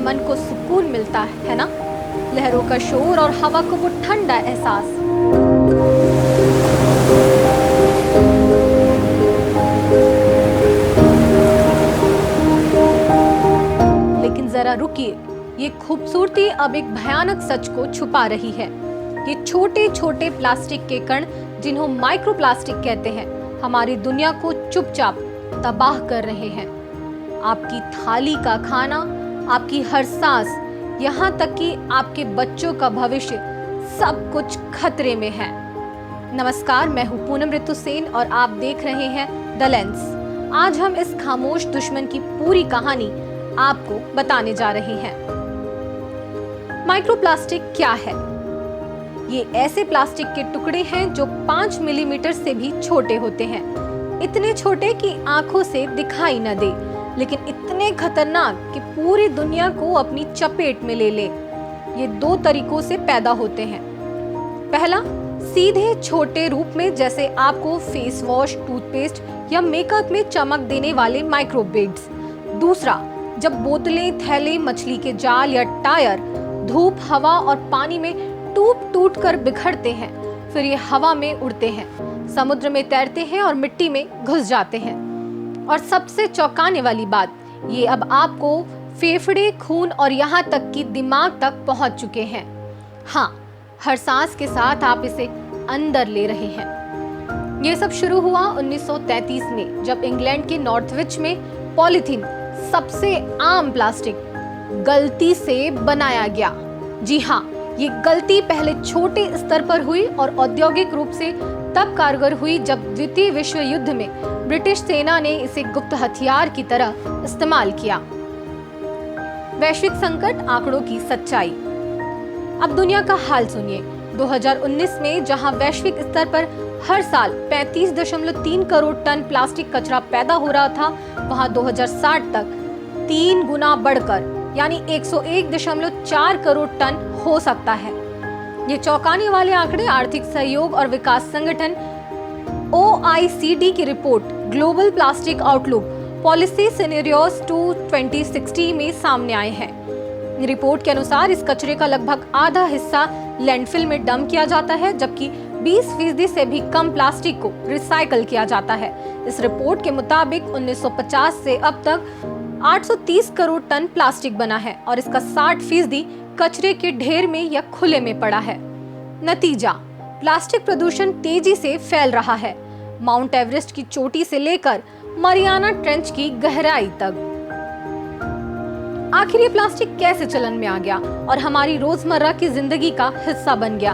मन को सुकून मिलता है ना। लहरों का शोर और हवा को वो ठंडा एहसास। लेकिन जरा रुकिए, ये खूबसूरती अब एक भयानक सच को छुपा रही है। ये छोटे छोटे प्लास्टिक के कण, जिन्हों माइक्रो प्लास्टिक कहते हैं, हमारी दुनिया को चुपचाप तबाह कर रहे हैं। आपकी थाली का खाना, आपकी हर सांस, यहाँ तक कि आपके बच्चों का भविष्य, सब कुछ खतरे में है। नमस्कार, मैं हूँ पूनम ऋतु सेन और आप देख रहे हैं द लेंस। आज हम इस खामोश दुश्मन की पूरी कहानी आपको बताने जा रहे हैं। माइक्रोप्लास्टिक क्या है? ये ऐसे प्लास्टिक के टुकड़े हैं जो 5 मिलीमीटर से भी छोटे होते हैं। इतने छोटे कि आंखों से दिखाई न दे, लेकिन इतने खतरनाक कि पूरी दुनिया को अपनी चपेट में ले ले। ये 2 तरीकों से पैदा होते हैं। पहला, सीधे छोटे रूप में, जैसे आपको फेस वॉश, टूथपेस्ट या मेकअप में चमक देने वाले माइक्रो बीड्स। दूसरा, जब बोतलें, थैले, मछली के जाल या टायर धूप, हवा और पानी में टूट कर बिखरते हैं, फिर ये हवा में उड़ते हैं, समुद्र में तैरते हैं और मिट्टी में घुस जाते हैं। और सबसे चौंकाने वाली बात, ये अब आपको फेफड़े, खून और यहाँ तक कि दिमाग तक पहुंच चुके हैं। हाँ, हर सांस के साथ आप इसे अंदर ले रहे हैं। ये सब शुरू हुआ 1933 में, जब इंग्लैंड के नॉर्थविच में पॉलीथीन, सबसे आम प्लास्टिक, गलती से बनाया गया। जी हाँ, ये गलती पहले छोटे स्तर पर हुई और औद्योगिक रूप से तब कारगर हुई जब द्वितीय विश्व युद्ध में ब्रिटिश सेना ने इसे गुप्त हथियार की तरह इस्तेमाल किया। वैश्विक संकट, आंकड़ों की सच्चाई। अब दुनिया का हाल सुनिए। 2019 में जहां वैश्विक स्तर पर हर साल 35.3 करोड़ टन प्लास्टिक कचरा पैदा हो रहा था, वहां 2060 तक 3 गुना बढ़कर यानी 101.4 करोड़ टन हो सकता है। ये चौंकाने वाले आंकड़े आर्थिक सहयोग और विकास संगठन OECD की report global plastic outlook policy scenarios 2060 में सामने आए हैं। रिपोर्ट के अनुसार इस कचरे का लगभग आधा हिस्सा लैंडफिल में डंप किया जाता है, जबकि 20% से भी कम प्लास्टिक को रिसाइकल किया जाता है। इस रिपोर्ट के मुताबिक 1950 से अब तक 830 करोड़ टन प्लास्टिक बना है और इसका 60% कचरे के ढेर में या खुले में पड़ा है। नतीजा, प्लास्टिक प्रदूषण तेजी से फैल रहा है, माउंट एवरेस्ट की चोटी से लेकर मरियाना ट्रेंच की गहराई तक। आखिर ये प्लास्टिक कैसे चलन में आ गया और हमारी रोजमर्रा की जिंदगी का हिस्सा बन गया?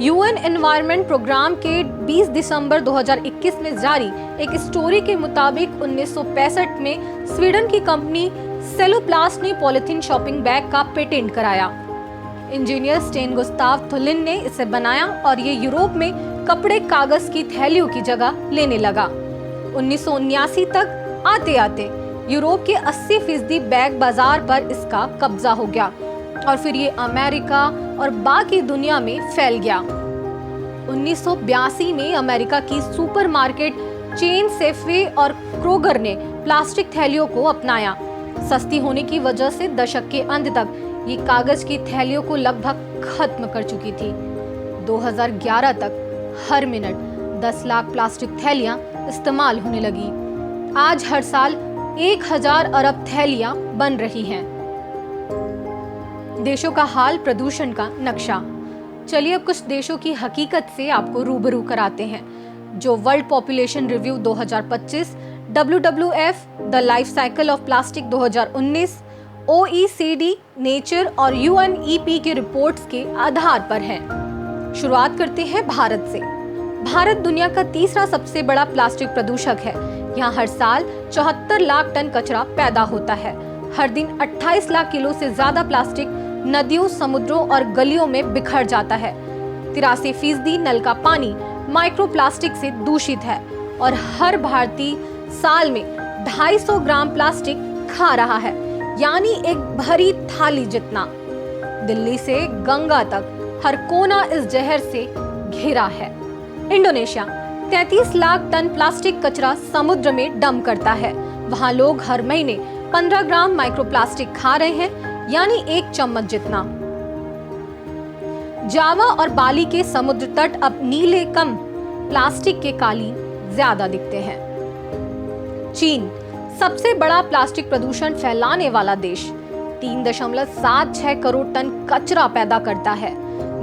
UN एनवायरनमेंट प्रोग्राम के 20 दिसंबर 2021 में जारी एक स्टोरी के मुताबिक 1965 में स्वीडन की कंपनी सेलोप्लास्ट ने पॉलिथीन शॉपिंग बैग का पेटेंट कराया। इंजीनियर स्टेन गुस्ताव थुलिन ने इसे बनाया और ये यूरोप में कपड़े, कागज की थैलियों की जगह लेने लगा। 1979 तक आते आते यूरोप के 80% बैग बाजार पर इसका कब्जा हो गया और फिर ये अमेरिका और बाकी दुनिया में फैल गया। 1982 में अमेरिका की सुपरमार्केट चेन सेफवे और क्रोगर ने प्लास्टिक थैलियों को अपनाया। सस्ती होने की वजह से दशक के अंत तक ये कागज की थैलियों को लगभग खत्म कर चुकी थी। 2011 तक हर मिनट 10 लाख प्लास्टिक थैलियां इस्तेमाल होने लगी। आज हर साल 1000 अरब थैलियां बन रही हैं। देशों का हाल, प्रदूषण का नक्शा। चलिए अब कुछ देशों की हकीकत से आपको रूबरू कराते हैं, जो world population review 2025, WWF the life cycle of plastic 2019, OECD, nature और UNEP की रिपोर्ट्स के आधार पर है। शुरुआत करते हैं भारत से। भारत दुनिया का तीसरा सबसे बड़ा प्लास्टिक प्रदूषक है। यहाँ हर साल 74 लाख टन कचरा पैदा होता है। हर दिन 28 लाख किलो से ज्यादा प्लास्टिक नदियों, समुद्रों और गलियों में बिखर जाता है। 83% नल का पानी माइक्रोप्लास्टिक से दूषित है और हर भारतीय साल में 250 ग्राम प्लास्टिक खा रहा है, यानी एक भरी थाली जितना। दिल्ली से गंगा तक हर कोना इस जहर से घिरा है। इंडोनेशिया 33 लाख टन प्लास्टिक कचरा समुद्र में डंप करता है। वहाँ लोग हर महीने 15 ग्राम माइक्रोप्लास्टिक खा रहे हैं, यानी 1 चम्मच जितना। जावा और बाली के समुद्र तट अब नीले कम, प्लास्टिक के कालीन ज्यादा दिखते हैं। चीन सबसे बड़ा प्लास्टिक प्रदूषण फैलाने वाला देश 3.76 करोड़ टन कचरा पैदा करता है।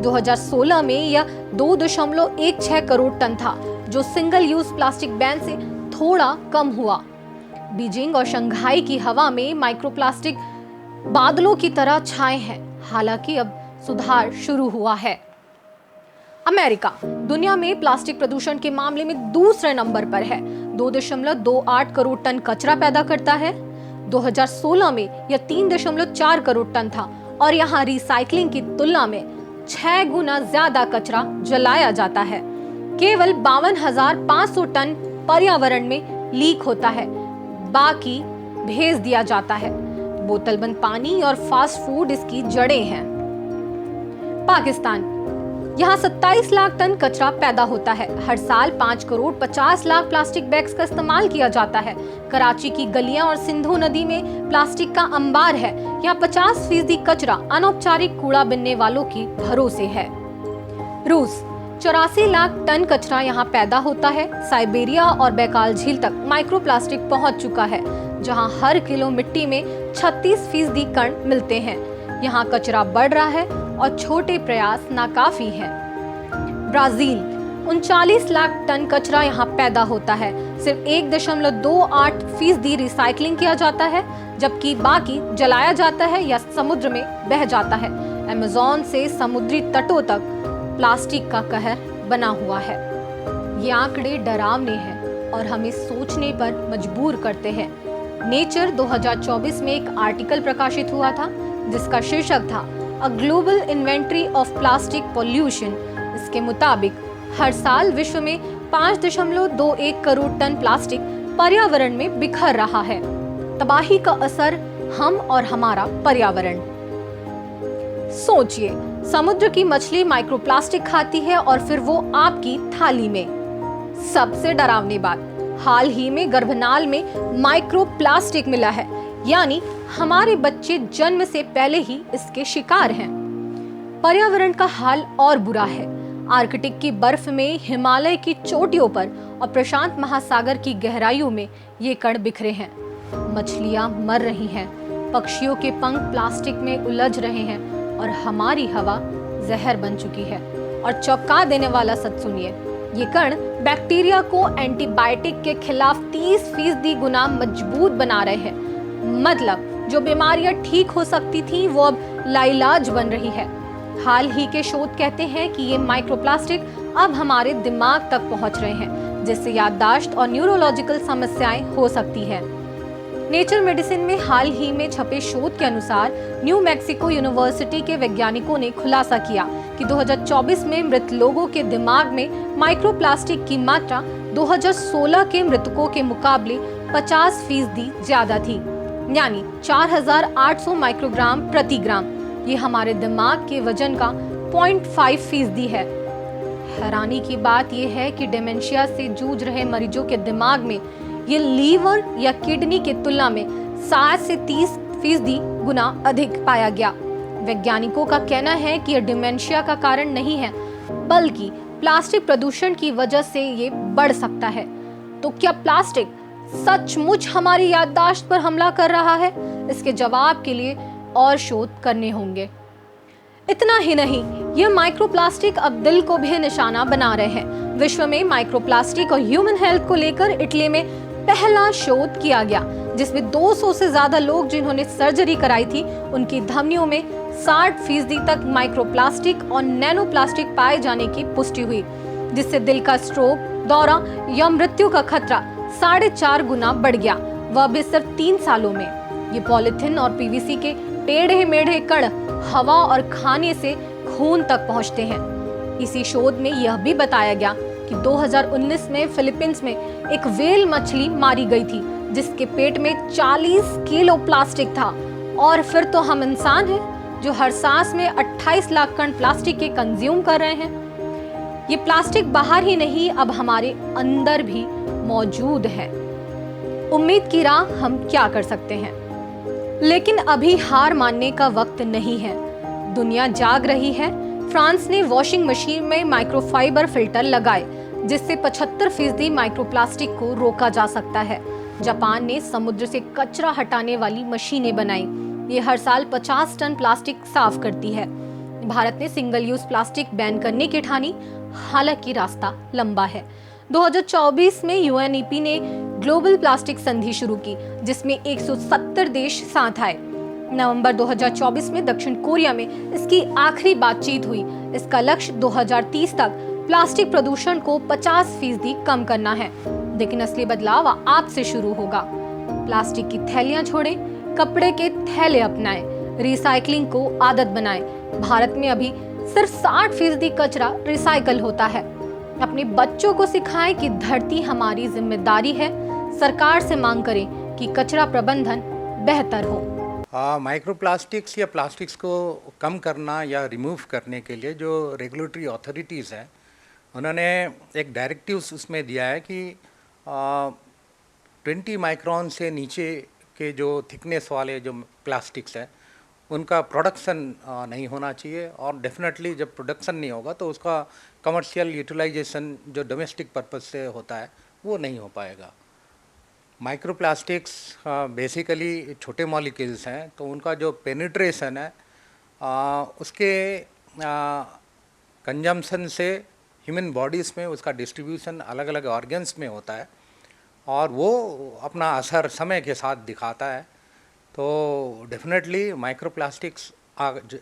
2016 में यह 2.16 करोड़ टन था, जो सिंगल यूज प्लास्टिक बैन से थोड़ा कम हुआ। बीजिंग और शंघाई की हवा में माइक्रोप्लास्टिक बादलों की तरह छाए हैं, हालांकि अब सुधार शुरू हुआ है। अमेरिका दुनिया में प्लास्टिक प्रदूषण के मामले में दूसरे नंबर पर है, 2.28 करोड़ टन कचरा पैदा करता है। 2016 में यह 3.4 करोड़ टन था और यहाँ रिसाइकलिंग की तुलना में 6 गुना ज्यादा कचरा जलाया जाता है। केवल 52,500 टन पर्यावरण में लीक होता है, बाकी भेज दिया जाता है। बोतलबंद पानी और फास्ट फूड इसकी जड़ें हैं। पाकिस्तान, यहाँ 27 लाख टन कचरा पैदा होता है। हर साल 5 करोड़ 50 लाख प्लास्टिक बैग्स का इस्तेमाल किया जाता है। कराची की गलियां और सिंधु नदी में प्लास्टिक का अंबार है। यहाँ 50% कचरा अनौपचारिक कूड़ा बिनने वालों की भरोसे है। रूस 84 लाख टन कचरा यहाँ पैदा होता है। साइबेरिया और बैकाल झील तक माइक्रोप्लास्टिक पहुँच चुका है, जहाँ हर किलो मिट्टी में 36% कण मिलते हैं। यहाँ कचरा बढ़ रहा है और छोटे प्रयास नाकाफी हैं। ब्राजील 39 लाख टन कचरा यहाँ पैदा होता है। सिर्फ 1.28% रिसाइकलिंग किया जाता है, जबकि बाकी जलाया जाता है या समुद्र में बह जाता है। अमेज़न से समुद्री तटों तक प्लास्टिक का कहर बना हुआ है। ये आंकड़े डरावने हैं और हमें सोचने पर मजबूर करते हैं। नेचर 2024 में एक आर्टिकल प्रकाशित हुआ था, जिसका शीर्षक था a global inventory of plastic pollution. इसके मुताबिक हर साल विश्व में 5.21 करोड़ टन प्लास्टिक पर्यावरण में बिखर रहा है। तबाही का असर हम और हमारा पर्यावरण। सोचिए, समुद्र की मछली माइक्रोप्लास्टिक खाती है और फिर वो आपकी थाली में। सबसे डरावनी बात, हाल ही में गर्भनाल में माइक्रोप्लास्टिक मिला है, यानी हमारे बच्चे जन्म से पहले ही इसके शिकार हैं। पर्यावरण का हाल और बुरा है। आर्कटिक की बर्फ में, हिमालय की चोटियों पर और प्रशांत महासागर की गहराइयों में ये कण बिखरे हैं। मछलियां मर रही हैं, पक्षियों के पंख प्लास्टिक में उलझ रहे हैं और हमारी हवा जहर बन चुकी है। और चौंका देने वाला सच सुनिए, ये कण बैक्टीरिया को एंटीबायोटिक के खिलाफ 30% गुना मजबूत बना रहे हैं। मतलब जो बीमारियां ठीक हो सकती थी वो अब लाइलाज बन रही है। हाल ही के शोध कहते हैं कि ये माइक्रोप्लास्टिक अब हमारे दिमाग तक पहुंच रहे हैं, जिससे याददाश्त और न्यूरोलॉजिकल समस्याएं हो सकती हैं। नेचर मेडिसिन में हाल ही में छपे शोध के अनुसार न्यू मैक्सिको यूनिवर्सिटी के वैज्ञानिकों ने खुलासा किया कि 2024 में मृत लोगों के दिमाग में माइक्रोप्लास्टिक की मात्रा 2016 के मृतकों के मुकाबले 50% ज्यादा थी, यानी 4,800 माइक्रोग्राम प्रति ग्राम। ये हमारे दिमाग के वजन का 0.5% है। हैरानी की बात यह है कि डिमेंशिया से जूझ रहे मरीजों के दिमाग में ये लीवर या किडनी की तुलना में 60 से 30% गुना अधिक पाया गया। वैज्ञानिकों का कहना है कि यह डिमेंशिया का कारण नहीं है, बल्कि प्लास्टिक प्रदूषण की वजह से ये बढ़ सकता है। तो क्या प्लास्टिक सचमुच हमारी याददाश्त पर हमला कर रहा है? इसके जवाब के लिए और शोध करने होंगे। इतना ही नहीं, यह माइक्रोप्लास्टिक अब दिल को भी निशाना बना रहे हैं। विश्व में माइक्रोप्लास्टिक और ह्यूमन हेल्थ को लेकर इटली में पहला शोध किया गया, जिसमें 200 से ज्यादा लोग जिन्होंने सर्जरी कराई थी, उनकी धमनियों में 60% तक माइक्रोप्लास्टिक और नैनोप्लास्टिक पाए जाने की पुष्टि हुई, जिससे दिल का स्ट्रोक, दौरा या मृत्यु का खतरा 4.5 गुना बढ़ गया, वह भी सिर्फ 3 सालों में। ये पॉलिथीन और पीवीसी के टेढ़े मेढ़े कण हवा और खाने से खून तक पहुंचते हैं। इसी शोध में यह भी बताया गया कि 2019 में फिलीपींस में एक व्हेल मछली मारी गई थी, जिसके पेट में 40 किलो प्लास्टिक था। और फिर तो हम इंसान हैं जो हर सांस में 28 लाख कण प्लास्टिक के कंज्यूम कर रहे हैं। ये प्लास्टिक बाहर ही नहीं, अब हमारे अंदर भी मौजूद है। उम्मीद की राह हम क्या कर सकते हैं? लेकिन अभी हार मानने का वक्त नहीं है। दुनिया जाग रही है। फ्रांस ने वॉशिंग मशीन में माइक्रोफाइबर फिल्टर लगाए, जिससे 75% माइक्रोप्लास्टिक को रोका जा सकता है। जापान ने समुद्र से कचरा हटाने वाली मशीनें बनाई। ये हर साल 50 टन प्लास्टिक साफ करती है। भारत ने सिंगल यूज प्लास्टिक बैन करने की ठानी, हालांकि रास्ता लंबा है। 2024 में यूएनईपी ने ग्लोबल प्लास्टिक संधि शुरू की, जिसमें 170 देश साथ आए। नवंबर 2024 में दक्षिण कोरिया में इसकी आखिरी बातचीत हुई। इसका लक्ष्य 2030 तक प्लास्टिक प्रदूषण को 50% कम करना है। लेकिन असली बदलाव आपसे शुरू होगा। प्लास्टिक की थैलियां छोड़ें, कपड़े के थैले अपनाएं, रिसाइकलिंग को आदत बनाएं। भारत में अभी सिर्फ 60% कचरा रिसाइकल होता है। अपने बच्चों को सिखाएं कि धरती हमारी जिम्मेदारी है। सरकार से मांग करें कि कचरा प्रबंधन बेहतर हो। माइक्रोप्लास्टिक्स या प्लास्टिक्स को कम करना या रिमूव करने के लिए जो रेगुलेटरी अथॉरिटीज़ हैं, उन्होंने एक डायरेक्टिव्स उसमें दिया है कि 20 माइक्रोन से नीचे के जो थिकनेस वाले जो प्लास्टिक्स हैं उनका प्रोडक्शन नहीं होना चाहिए, और डेफिनेटली जब प्रोडक्शन नहीं होगा तो उसका कमर्शियल यूटिलाइजेशन जो डोमेस्टिक पर्पज से होता है वो नहीं हो पाएगा। माइक्रोप्लास्टिक्स बेसिकली छोटे मॉलिक्यूल्स हैं, तो उनका जो पेनिट्रेशन है उसके कंजम्पशन से ह्यूमन बॉडीज़ में उसका डिस्ट्रीब्यूशन अलग अलग ऑर्गन्स में होता है, और वो अपना असर समय के साथ दिखाता है। तो डेफिनेटली माइक्रोप्लास्टिक्स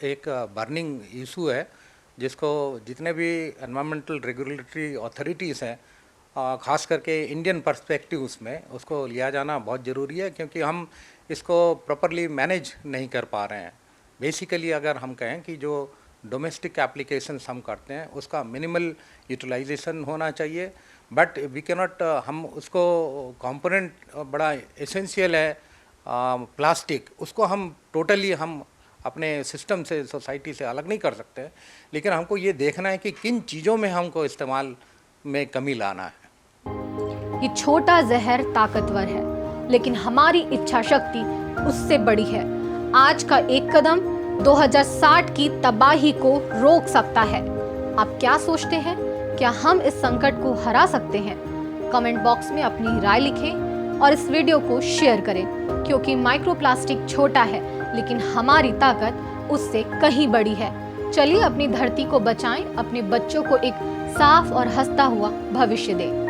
एक बर्निंग इशू है, जिसको जितने भी एनवायरमेंटल रेगुलेटरी अथॉरिटीज़ हैं, ख़ास करके इंडियन पर्सपेक्टिव्स में उसको लिया जाना बहुत ज़रूरी है, क्योंकि हम इसको प्रॉपरली मैनेज नहीं कर पा रहे हैं। बेसिकली अगर हम कहें कि जो डोमेस्टिक एप्लीकेशंस हम करते हैं उसका मिनिमल यूटिलाइजेशन होना चाहिए, बट वी कैन नॉट, हम उसको कंपोनेंट बड़ा एसेंशियल है प्लास्टिक, उसको हम टोटली हम अपने सिस्टम से, सोसाइटी से अलग नहीं कर सकते, लेकिन हमको ये देखना है कि किन चीज़ों में हमको इस्तेमाल में कमी लाना है। ये छोटा जहर ताकतवर है, लेकिन हमारी इच्छा शक्ति उससे बड़ी है। आज का एक कदम 2060 की तबाही को रोक सकता है। आप क्या सोचते हैं? क्या हम इस संकट को हरा सकते हैं? कमेंट बॉक्स में अपनी राय लिखें और इस वीडियो को शेयर करें, क्योंकि माइक्रोप्लास्टिक छोटा है, लेकिन हमारी ताकत उससे कहीं बड़ी है। चलिए अपनी धरती को बचाएं, अपने बच्चों को एक साफ और हंसता हुआ भविष्य दें।